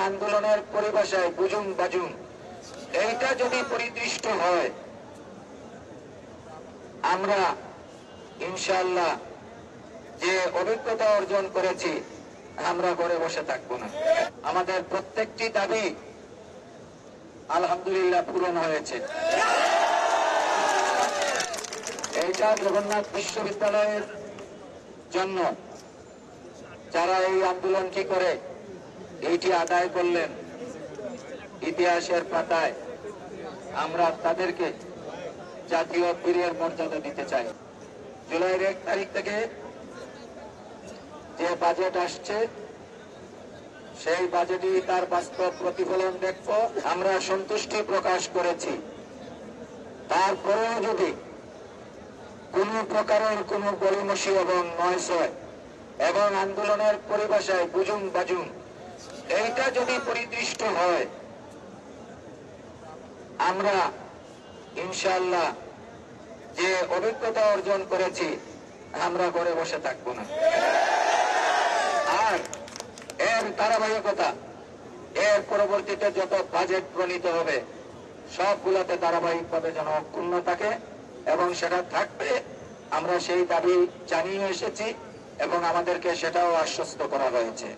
আন্দোলনের পরিভাষায় বুঝুন বাজুন, এইটা যদি পরিদৃষ্ট হয়, আমরা ইনশাআল্লাহ যে অভিজ্ঞতা অর্জন করেছি আমরা ঘরে বসে থাকবো না। আমাদের প্রত্যেকটি দাবি আলহামদুলিল্লাহ পূরণ হয়েছে। এইটা জগন্নাথ বিশ্ববিদ্যালয়ের জন্য যারা এই আন্দোলনটি করে এইটি আদায় করলেন, ইতিহাসের পাতায় আমরা তাদেরকে জাতীয় বীরের মর্যাদা দিতে চাই। জুলাইয়ের 1 তারিখ থেকে যে বাজেট আসছে সেই বাজেটই তার বাস্তব প্রতিফলন দেখব। আমরা সন্তুষ্টি প্রকাশ করেছি, তারপরেও যদি কোন প্রকারের কোন গলিমসি এবং নয়সয় এবং আন্দোলনের পরিভাষায় বুঝুন বাজুন, এইটা যদি পরিদৃষ্ট হয়, আমরা ইনশাআল্লাহ যে অভিজ্ঞতা অর্জন করেছি আমরা ঘরে বসে থাকবো না। আর এর ধারাবাহিকতা, এর পরবর্তীতে যত বাজেট প্রণীত হবে সবগুলোতে ধারাবাহিকভাবে যেন অক্ষুণ্ণ থাকে এবং সেটা থাকবে। আমরা সেই দাবি জানিয়ে এসেছি এবং আমাদেরকে সেটাও আশ্বস্ত করা হয়েছে।